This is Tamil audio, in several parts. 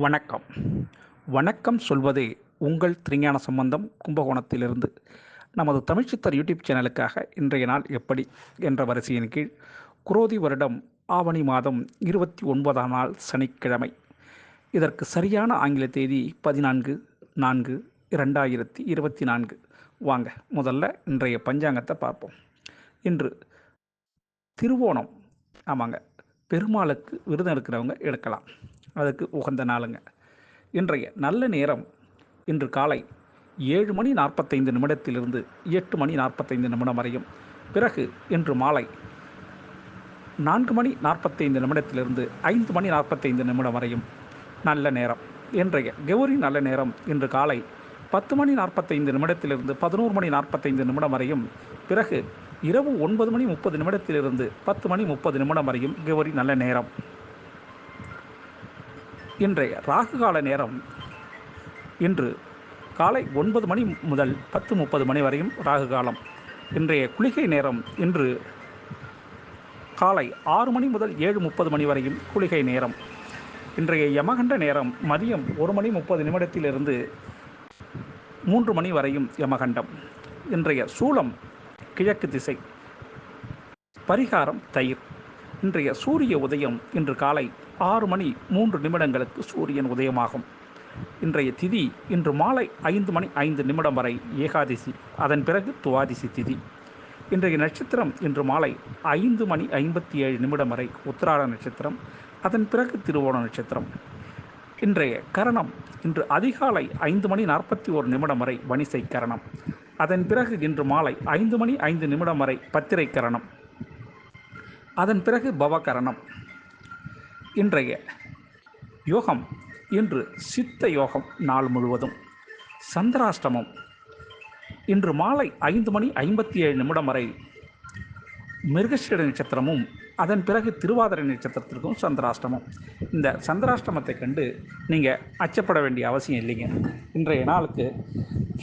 வணக்கம். வணக்கம் சொல்வதே உங்கள் திருஞான சம்பந்தம் கும்பகோணத்திலிருந்து. நமது தமிழ்ச்சித்தர் யூடியூப் சேனலுக்காக இன்றைய நாள் எப்படி என்ற வரிசையின் கீழ் குரோதி வருடம் ஆவணி மாதம் 29ஆம் நாள் சனிக்கிழமை. இதற்கு சரியான ஆங்கில தேதி 14/4/2024. வாங்க முதல்ல இன்றைய பஞ்சாங்கத்தை பார்ப்போம். இன்று திருவோணம். ஆமாங்க, பெருமாளுக்கு விரதம் இருக்கிறவங்க எடுக்கலாம், அதுக்கு உகந்த நாளுங்க. இன்றைய நல்ல நேரம் இன்று காலை 7:45 8:45 வரையும். பிறகு இன்று மாலை 4:45 5:45 வரையும் நல்ல நேரம். இன்றைய கௌரி நல்ல நேரம் இன்று காலை 10:45 11:45 வரையும். பிறகு இரவு 9:30 10:30 வரையும் கௌரி நல்ல நேரம். இன்றைய ராகு கால நேரம் இன்று காலை 9 மணி முதல் 10:30 வரையும் ராகு காலம். இன்றைய குளிகை நேரம் இன்று காலை 6 மணி முதல் 7:30 வரையும் குளிகை நேரம். இன்றைய யமகண்ட நேரம் மதியம் 1:30 3 மணி வரையும் யமகண்டம். இன்றைய சூலம் கிழக்கு திசை. பரிகாரம் தயிர். இன்றைய சூரிய உதயம் இன்று காலை 6:03 சூரியன் உதயமாகும். இன்றைய திதி இன்று மாலை 5:05 வரை ஏகாதசி, அதன் பிறகு துவாதிசி திதி. இன்றைய நட்சத்திரம் இன்று மாலை 5:57 வரை உத்திராட நட்சத்திரம், அதன் பிறகு திருவோண நட்சத்திரம். இன்றைய கரணம் இன்று அதிகாலை 5:41 வரை வணிசை கரணம், அதன் பிறகு இன்று மாலை 5:05 வரை பத்திரை கரணம், அதன் பிறகு பவகரணம். இன்றைய யோகம் இன்று சித்த யோகம் நாள் முழுவதும். சந்திராஷ்டமம் இன்று மாலை 5:57 வரை மிருகசீட நட்சத்திரமும், அதன் பிறகு திருவாதிரை நட்சத்திரத்திற்கும் சந்திராஷ்டமம். இந்த சந்திராஷ்டமத்தை கண்டு நீங்கள் அச்சப்பட வேண்டிய அவசியம் இல்லைங்க. இன்றைய நாளுக்கு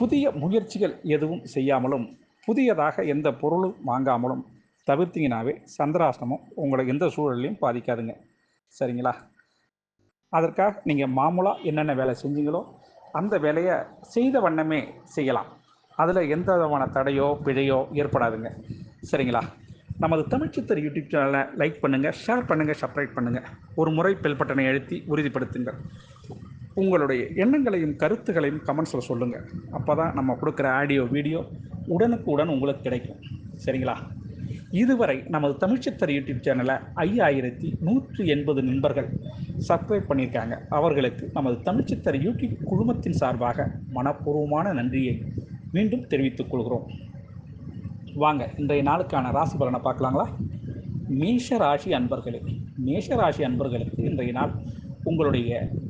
புதிய முயற்சிகள் எதுவும் செய்யாமலும் புதியதாக எந்த பொருளும் வாங்காமலும் தவிர்த்திங்கனாவே சந்திராஷ்டமம் உங்களை எந்த சூழலையும் பாதிக்காதுங்க. சரிங்களா? அதற்காக நீங்கள் மாமூலாக என்னென்ன வேலை செஞ்சீங்களோ அந்த வேலையை செய்த வண்ணமே செய்யலாம். அதில் எந்த விதமான தடையோ பிழையோ ஏற்படாதுங்க. சரிங்களா? நமது தமிழ்ச்சித்தர் யூடியூப் சேனலை லைக் பண்ணுங்கள், ஷேர் பண்ணுங்கள், சப்ஸ்கிரைப் பண்ணுங்கள். ஒரு முறை பெல் பட்டனை அழுத்தி உறுதிப்படுத்துங்கள். உங்களுடைய எண்ணங்களையும் கருத்துக்களையும் கமெண்ட்ஸில் சொல்லுங்கள். அப்போ தான் நம்ம கொடுக்குற ஆடியோ வீடியோ உடனுக்குடன் உங்களுக்கு கிடைக்கும். சரிங்களா? இதுவரை நமது தமிழ்ச்சித்தர் யூடியூப் சேனலை 5180 நண்பர்கள் சப்ஸ்கிரைப் பண்ணியிருக்காங்க. அவர்களுக்கு நமது தமிழ்ச்சித்தர் யூடியூப் குழுமத்தின் சார்பாக மனப்பூர்வமான நன்றியை மீண்டும் தெரிவித்துக் கொள்கிறோம். வாங்க இன்றைய நாளுக்கான ராசி பலனை பார்க்கலாங்களா? மேஷராசி அன்பர்களே, மேஷராசி அன்பர்களுக்கு இன்றைய நாள் உங்களுடைய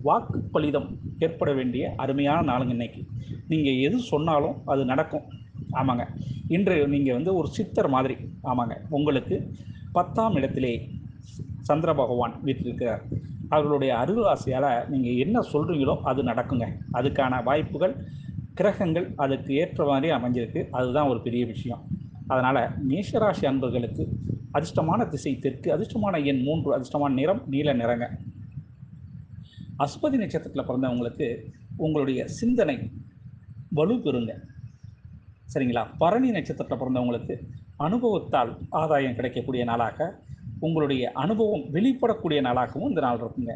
வாக்கு பலிதம் ஏற்பட வேண்டிய அருமையான நாளுங்க. இன்னைக்கு நீங்கள் எது சொன்னாலும் அது நடக்கும். ஆமாங்க, இன்று நீங்கள் ஒரு சித்தர் மாதிரி. ஆமாங்க, உங்களுக்கு 10ஆம் இடத்திலே சந்திர பகவான் வீற்றிருக்கிறார். அவர்களுடைய அருள் ஆசையால் நீங்கள் என்ன சொல்கிறீங்களோ அது நடக்குங்க. அதுக்கான வாய்ப்புகள் கிரகங்கள் அதுக்கு ஏற்ற மாதிரி அமைஞ்சிருக்கு. அதுதான் ஒரு பெரிய விஷயம். அதனால் மேஷராசி அன்பர்களுக்கு அதிர்ஷ்டமான திசை தெற்கு, அதிர்ஷ்டமான எண் 3, அதிர்ஷ்டமான நிறம் நீல நிறங்க. அஸ்வதி நட்சத்திரத்தில் பிறந்தவங்களுக்கு உங்களுடைய சிந்தனை வலு பெறுங்க. சரிங்களா? பரணி நட்சத்திரத்தில் பிறந்தவங்களுக்கு அனுபவத்தால் ஆதாயம் கிடைக்கக்கூடிய நாளாக, உங்களுடைய அனுபவம் வெளிப்படக்கூடிய நாளாகவும் இந்த நாள் இருக்குங்க.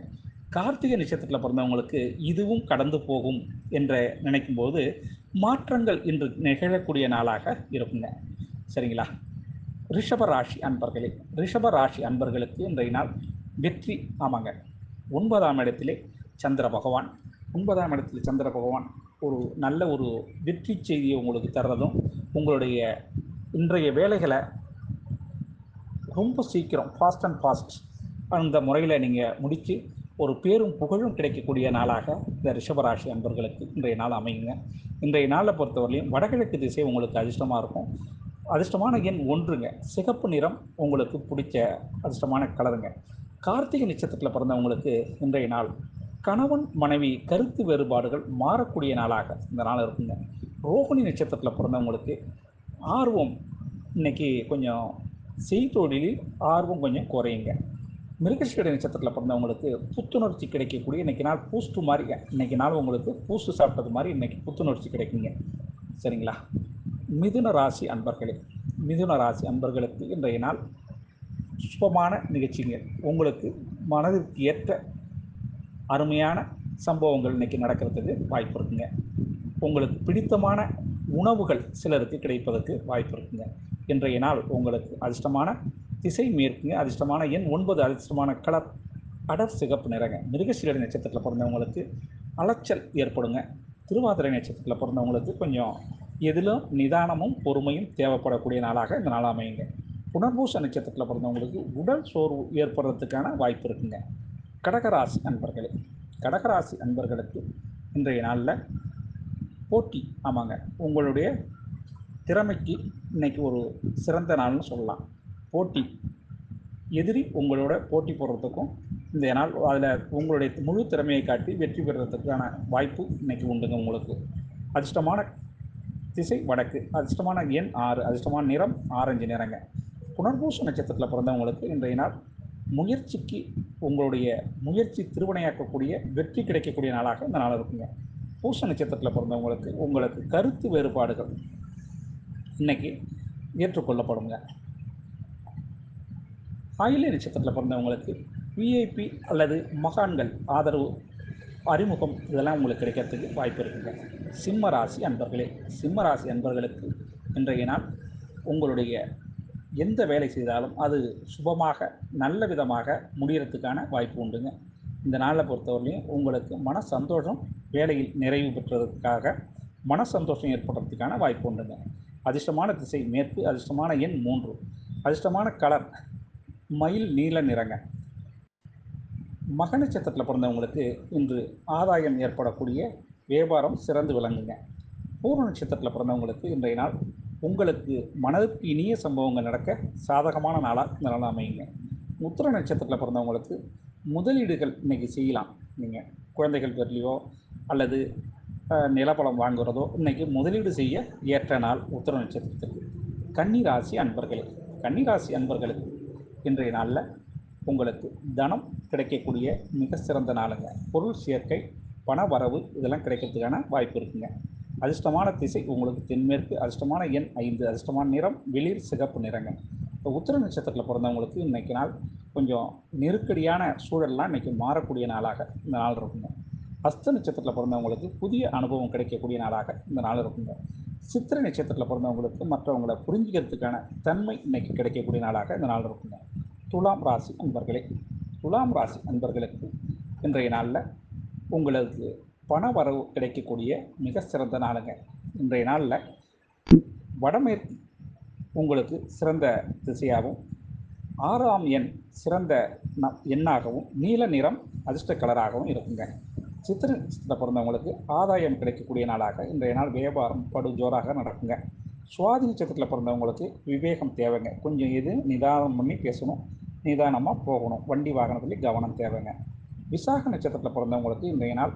கார்த்திகை நட்சத்திரத்தில் பிறந்தவங்களுக்கு இதுவும் கடந்து போகும் என்று நினைக்கும்போது மாற்றங்கள் இன்று நிகழக்கூடிய நாளாக இருக்குங்க. சரிங்களா? ரிஷபராசி அன்பர்களே, ரிஷபராசி அன்பர்களுக்கு இன்றைய நாள் வெற்றி. ஆமாங்க, 9ஆம் இடத்திலே சந்திர பகவான். 9ஆம் இடத்தில் சந்திர பகவான் ஒரு நல்ல ஒரு வெற்றி செய்தியை உங்களுக்கு தர்றதும், உங்களுடைய இன்றைய வேலைகளை ரொம்ப சீக்கிரம் ஃபாஸ்ட் அந்த முறையில் நீங்கள் முடித்து ஒரு பேரும் புகழும் கிடைக்கக்கூடிய நாளாக இந்த ரிஷபராசி அன்பர்களுக்கு இன்றைய நாள் அமையுங்க. இன்றைய நாளை பொறுத்தவரையிலையும் வடகிழக்கு திசை உங்களுக்கு அதிர்ஷ்டமாக இருக்கும். அதிர்ஷ்டமான எண் 1ங்க. சிகப்பு நிறம் உங்களுக்கு பிடிச்ச அதிர்ஷ்டமான கலருங்க. கார்த்திகை நட்சத்திரத்தில் பிறந்தவங்களுக்கு இன்றைய நாள் கணவன் மனைவி கருத்து வேறுபாடுகள் மாறக்கூடிய நாளாக இந்த நாள் இருக்குங்க. ரோகிணி நட்சத்திரத்தில் பிறந்தவங்களுக்கு ஆர்வம் இன்றைக்கி கொஞ்சம் செய்தொழிலில் ஆர்வம் கொஞ்சம் குறையுங்க. மிருகசீரிட நட்சத்திரத்தில் பிறந்தவங்களுக்கு புத்துணர்ச்சி கிடைக்கக்கூடிய இன்றைக்கி நாள் பூஸ்ட்டு மாதிரி, இன்றைக்கி நாள் உங்களுக்கு பூஸ்ட்டு சாப்பிட்டது மாதிரி இன்றைக்கி புத்துணர்ச்சி கிடைக்குங்க. சரிங்களா? மிதுன ராசி அன்பர்களே, மிதுன ராசி அன்பர்களுக்கு இன்றைய நாள் சுபமான நிகழ்ச்சிங்க. உங்களுக்கு மனதிற்கு ஏற்ற அருமையான சம்பவங்கள் இன்றைக்கி நடக்கிறதுக்கு வாய்ப்பு இருக்குங்க. உங்களுக்கு பிடித்தமான உணவுகள் சிலருக்கு கிடைப்பதற்கு வாய்ப்பு இருக்குங்க. இன்றைய நாள் உங்களுக்கு அதிர்ஷ்டமான திசை மேற்குங்க. அதிர்ஷ்டமான எண் 9, அதிர்ஷ்டமான கலர் அடர் சிகப்பு நிறங்க. மிருகசீரிட நட்சத்திரத்தில் பிறந்தவங்களுக்கு அலைச்சல் ஏற்படுங்க. திருவாதிரை நட்சத்திரத்தில் பிறந்தவங்களுக்கு கொஞ்சம் எதிலும் நிதானமும் பொறுமையும் தேவைப்படக்கூடிய நாளாக இந்த நாள் அமையுங்க. புனர்பூச நட்சத்திரத்தில் பிறந்தவங்களுக்கு உடல் சோர்வு ஏற்படுறதுக்கான வாய்ப்பு இருக்குங்க. கடகராசி அன்பர்களே, கடகராசி அன்பர்களுக்கு இன்றைய நாளில் போட்டி, ஆமாங்க, உங்களுடைய திறமைக்கு இன்றைக்கி ஒரு சிறந்த நாள்னு சொல்லலாம். போட்டி, எதிரி உங்களோட போட்டி போடுறதுக்கும் இந்த நாள் அதில் உங்களுடைய முழு திறமையை காட்டி வெற்றி பெறுறதுக்கான வாய்ப்பு இன்றைக்கி உண்டுங்க. உங்களுக்கு அதிர்ஷ்டமான திசை வடக்கு, அதிர்ஷ்டமான எண் 6, அதிர்ஷ்டமான நிறம் ஆரஞ்சு நிறங்க. புனர்பூச நட்சத்திரத்தில் பிறந்தவங்களுக்கு இன்றைய நாள் முயற்சிக்கு உங்களுடைய முயற்சி திருவினையாக்கக்கூடிய வெற்றி கிடைக்கக்கூடிய நாளாக இந்த நாள் இருக்குங்க. பூச நட்சத்திரத்தில் பிறந்தவங்களுக்கு உங்களுக்கு கருத்து வேறுபாடுகள் இன்றைக்கி ஏற்றுக்கொள்ளப்படுங்க. ஆயில்ய நட்சத்திரத்தில் பிறந்தவங்களுக்கு விஐபி அல்லது மகான்கள் ஆதரவு, அறிமுகம் இதெல்லாம் உங்களுக்கு கிடைக்கிறதுக்கு வாய்ப்பு இருக்குங்க. சிம்ம ராசி அன்பர்களே, சிம்ம ராசி அன்பர்களுக்கு இன்றைய நாள் உங்களுடைய எந்த வேலை செய்தாலும் அது சுபமாக நல்ல விதமாக முடிகிறதுக்கான வாய்ப்பு உண்டுங்க. இந்த நாளை பொறுத்தவரையிலையும் உங்களுக்கு மன சந்தோஷம், வேலையில் நிறைவு பெற்றதற்காக மன சந்தோஷம் ஏற்படுறதுக்கான வாய்ப்பு உண்டுங்க. அதிர்ஷ்டமான திசை மேற்கு, அதிர்ஷ்டமான எண் 3, அதிர்ஷ்டமான கலர் மயில் நீல நிறங்க. மக நட்சத்திரத்தில் பிறந்தவங்களுக்கு இன்று ஆதாயம் ஏற்படக்கூடிய வியாபாரம் சிறந்து விளங்குங்க. பூர்வ நட்சத்திரத்தில் பிறந்தவங்களுக்கு இன்றைய நாள் உங்களுக்கு மனதுக்கு இனிய சம்பவங்கள் நடக்க சாதகமான நாளாக இந்த நாள் அமையுங்க. உத்திர நட்சத்திரத்தில் பிறந்தவங்களுக்கு முதலீடுகள் இன்றைக்கி செய்யலாம். நீங்கள் குழந்தைகள் பேர்லையோ அல்லது நிலப்பலம் வாங்குகிறதோ இன்றைக்கி முதலீடு செய்ய ஏற்ற நாள் உத்திர நட்சத்திரத்துக்கு. கன்னிராசி அன்பர்களே, கன்னிராசி அன்பர்களுக்கு இன்றைய நாளில் உங்களுக்கு தனம் கிடைக்கக்கூடிய மிக சிறந்த நாளுங்க. பொருள் சேர்க்கை, பண வரவு இதெல்லாம் கிடைக்கிறதுக்கான வாய்ப்பு இருக்குங்க. அதிர்ஷ்டமான திசை உங்களுக்கு தென்மேற்கு, அதிர்ஷ்டமான எண் 5, அதிர்ஷ்டமான நிறம் வெளிர் சிகப்பு நிறங்க. இப்போ உத்திர நட்சத்திரத்தில் பிறந்தவங்களுக்கு இன்றைக்கி நாள் கொஞ்சம் நெருக்கடியான சூழல்லாம் இன்றைக்கி மாறக்கூடிய நாளாக இந்த நாள் இருக்குங்க. ஹஸ்த நட்சத்திரத்தில் பிறந்தவங்களுக்கு புதிய அனுபவம் கிடைக்கக்கூடிய நாளாக இந்த நாள் இருக்குங்க. சித்திரை நட்சத்திரத்தில் பிறந்தவங்களுக்கு மற்றவங்களை புரிஞ்சுக்கிறதுக்கான தன்மை இன்றைக்கி கிடைக்கக்கூடிய நாளாக இந்த நாள் இருக்குங்க. துலாம் ராசி அன்பர்களே, துலாம் ராசி அன்பர்களுக்கு இன்றைய நாளில் உங்களுக்கு பண வரவு கிடைக்கக்கூடிய மிக சிறந்த நாளுங்க. இன்றைய நாளில் வடமேற்கு உங்களுக்கு சிறந்த திசையாகவும், 6ஆம் எண் சிறந்த எண்ணாகவும், நீல நிறம் அதிர்ஷ்ட கலராகவும் இருக்குங்க. சித்திரை நட்சத்திரத்தில் பிறந்தவங்களுக்கு ஆதாயம் கிடைக்கக்கூடிய நாளாக இன்றைய நாள் வியாபாரம் படு ஜோராக நடக்குங்க. சுவாதி நட்சத்திரத்தில் பிறந்தவங்களுக்கு விவேகம் தேவைங்க. கொஞ்சம் எது நிதானம் பண்ணி பேசணும், நிதானமாக போகணும், வண்டி வாகனத்துலேயும் கவனம் தேவைங்க. விசாக நட்சத்திரத்தில் பிறந்தவங்களுக்கு இன்றைய நாள்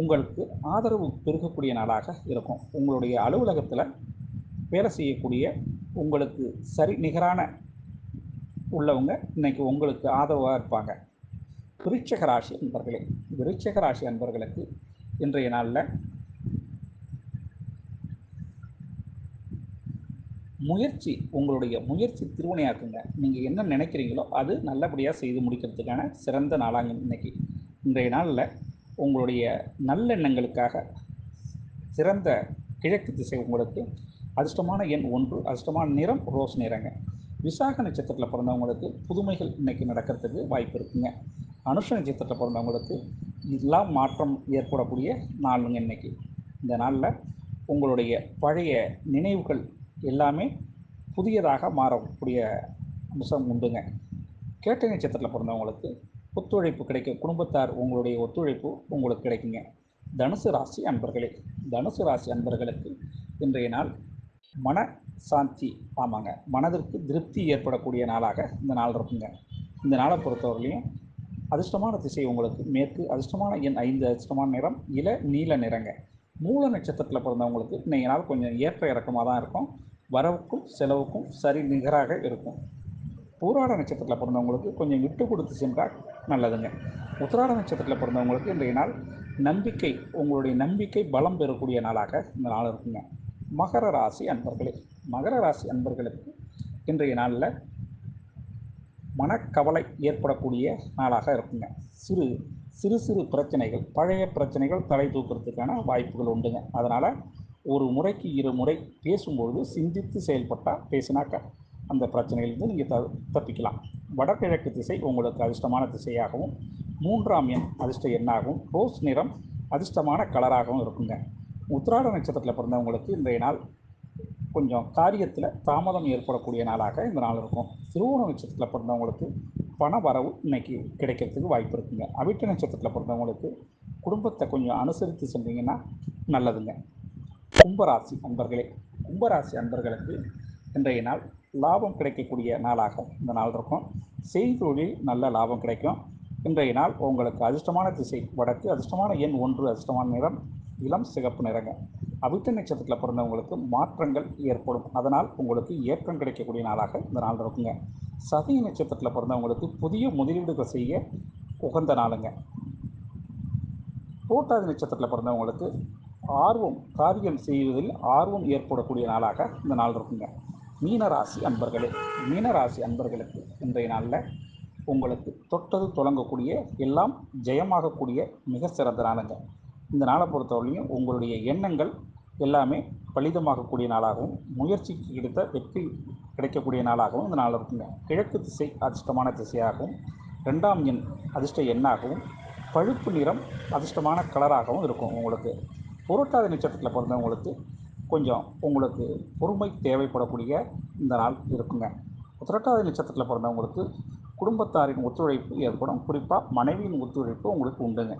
உங்களுக்கு ஆதரவு பெருகக்கூடிய நாளாக இருக்கும். உங்களுடைய அலுவலகத்தில் வேலை செய்யக்கூடிய உங்களுக்கு சரி நிகரான உள்ளவங்க இன்றைக்கி உங்களுக்கு ஆதரவாக இருப்பாங்க. விருச்சிக ராசி அன்பர்களே, விருச்சிக ராசி அன்பர்களுக்கு இன்றைய நாளில் முயற்சி, உங்களுடைய முயற்சி திருவினையாக்குங்க. நீங்கள் என்ன நினைக்கிறீங்களோ அது நல்லபடியாக செய்து முடிக்கிறதுக்கான சிறந்த நாளாங்க இன்றைக்கி. இன்றைய நாளில் உங்களுடைய நல்லெண்ணங்களுக்காக சிறந்த கிழக்கு திசை உங்களுக்கு. அதிர்ஷ்டமான எண் 1, அதிர்ஷ்டமான நிறம் ரோஸ் நிறங்க. விசாக நட்சத்திரத்தில் பிறந்தவங்களுக்கு புதுமைகள் இன்றைக்கி நடக்கிறதுக்கு வாய்ப்பு இருக்குங்க. அனுஷ நட்சத்திரத்தில் பிறந்தவங்களுக்கு எல்லாம் மாற்றம் ஏற்படக்கூடிய நாளுங்க இன்றைக்கி. இந்த நாளில் உங்களுடைய பழைய நினைவுகள் எல்லாமே புதியதாக மாறக்கூடிய அம்சம் உண்டுங்க. கேட்டை நட்சத்திரத்தில் பிறந்தவங்களுக்கு ஒத்துழைப்பு கிடைக்க, குடும்பத்தார் உங்களுடைய ஒத்துழைப்பு உங்களுக்கு கிடைக்குங்க. தனுசு ராசி அன்பர்களே, தனுசு ராசி அன்பர்களுக்கு இன்றைய நாள் மன சாந்தி, ஆமாங்க, மனதிற்கு திருப்தி ஏற்படக்கூடிய நாளாக இந்த நாள் இருக்குங்க. இந்த நாளை பொறுத்தவரையிலையும் அதிர்ஷ்டமான திசை உங்களுக்கு மேற்கு, அதிர்ஷ்டமான எண் 5, அதிர்ஷ்டமான நிறம் இள நீல நிறங்க. மூல நட்சத்திரத்தில் பிறந்தவங்களுக்கு இன்றைய நாள் கொஞ்சம் ஏற்ற இறக்கமாக தான் இருக்கும். வரவுக்கும் செலவுக்கும் சரி நிகராக இருக்கும். பூராட நட்சத்திரத்தில் பிறந்தவங்களுக்கு கொஞ்சம் விட்டு கொடுத்து சென்றால் நல்லதுங்க. உத்திராட நட்சத்திரத்தில் பிறந்தவங்களுக்கு இன்றைய நாள் உங்களுடைய நம்பிக்கை பலம் பெறக்கூடிய நாளாக இந்த நாள் இருக்குங்க. மகர ராசி அன்பர்களே, மகர ராசி அன்பர்களுக்கு இன்றைய நாளில் மனக்கவலை ஏற்படக்கூடிய நாளாக இருக்குங்க. சிறு சிறு சிறு பிரச்சனைகள், பழைய பிரச்சனைகள் தலை தூக்கிறதுக்கான வாய்ப்புகள் உண்டுங்க. அதனால் ஒரு முறைக்கு 2 முறை பேசும்பொழுது சிந்தித்து செயல்பட்டால் பேசினாக்க அந்த பிரச்சனையிலிருந்து நீங்கள் தப்பிக்கலாம். வடகிழக்கு திசை உங்களுக்கு அதிர்ஷ்டமான திசையாகவும், 3ஆம் எண் அதிர்ஷ்ட எண்ணாகவும், ரோஸ் நிறம் அதிர்ஷ்டமான கலராகவும் இருக்குங்க. உத்திராட நட்சத்திரத்தில் பிறந்தவங்களுக்கு இன்றைய நாள் கொஞ்சம் காரியத்தில் தாமதம் ஏற்படக்கூடிய நாளாக இந்த நாள் இருக்கும். திருவோண நட்சத்திரத்தில் பிறந்தவங்களுக்கு பண வரவு இன்னைக்கு கிடைக்கிறதுக்கு வாய்ப்பு இருக்குங்க. அவிட்ட நட்சத்திரத்தில் பிறந்தவங்களுக்கு குடும்பத்தை கொஞ்சம் அனுசரித்து சென்றீங்கன்னா நல்லதுங்க. கும்பராசி அன்பர்களே, கும்பராசி அன்பர்களுக்கு இன்றைய நாள் லாபம் கிடைக்கக்கூடிய நாளாக இந்த நாள் இருக்கும். செய்தொழில் நல்ல லாபம் கிடைக்கும். இன்றைய நாள் உங்களுக்கு அதிர்ஷ்டமான திசை வடக்கு, அதிர்ஷ்டமான எண் 1, அதிர்ஷ்டமான நிறம் இளம் சிகப்பு நிறங்க. அவிட்ட நட்சத்திரத்தில் பிறந்தவங்களுக்கு மாற்றங்கள் ஏற்படும். அதனால் உங்களுக்கு ஏற்றம் கிடைக்கக்கூடிய நாளாக இந்த நாள் இருக்குங்க. சதய நட்சத்திரத்தில் பிறந்தவங்களுக்கு புதிய முதலீடுகள் செய்ய உகந்த நாளுங்க. பூட்டாதி நட்சத்திரத்தில் பிறந்தவங்களுக்கு காரியம் செய்வதில் ஆர்வம் ஏற்படக்கூடிய நாளாக இந்த நாள் இருக்குங்க. மீனராசி அன்பர்களே, மீனராசி அன்பர்களுக்கு இன்றைய நாளில் உங்களுக்கு தொட்டது தொடங்கக்கூடிய எல்லாம் ஜெயமாகக்கூடிய மிக சிறந்த நாளுங்க. இந்த நாளை பொறுத்தவரையிலும் உங்களுடைய எண்ணங்கள் எல்லாமே பலிதமாகக்கூடிய நாளாகவும், முயற்சிக்கு கிடைத்த வெற்றி கிடைக்கக்கூடிய நாளாகவும் இந்த நாள் இருக்குங்க. கிழக்கு திசை அதிர்ஷ்டமான திசையாகவும், 2ஆம் எண் அதிர்ஷ்ட எண்ணாகவும், பழுப்பு நிறம் அதிர்ஷ்டமான கலராகவும் இருக்கும். உங்களுக்கு புரட்டாதி நட்சத்திரத்தில் பிறந்தவங்களுக்கு கொஞ்சம் உங்களுக்கு பொறுமை தேவைப்படக்கூடிய இந்த நாள் இருக்குங்க. உத்திரட்டாதி நட்சத்திரத்தில் பிறந்தவங்களுக்கு குடும்பத்தாரின் ஒத்துழைப்பு ஏற்படும். குறிப்பாக மனைவியின் ஒத்துழைப்பு உங்களுக்கு உண்டுங்க.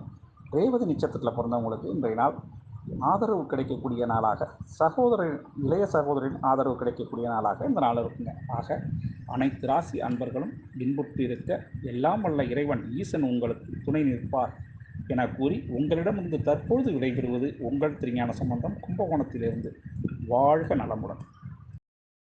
ரேவதி நட்சத்திரத்தில் பிறந்தவங்களுக்கு இன்றைய நாள் ஆதரவு கிடைக்கக்கூடிய நாளாக, இளைய சகோதரின் ஆதரவு கிடைக்கக்கூடிய நாளாக இந்த நாள் இருக்குங்க. ஆக அனைத்து ராசி அன்பர்களும் இன்புற்று இருக்க எல்லாம் வல்ல இறைவன் ஈசன் உங்களுக்கு துணை நிற்பார் என கூறி உங்களிடமிருந்து தற்பொழுது விடைபெறுவது உங்கள் திருஞான சம்பந்தம், கும்பகோணத்திலிருந்து. வாழ்க நலமுடன்.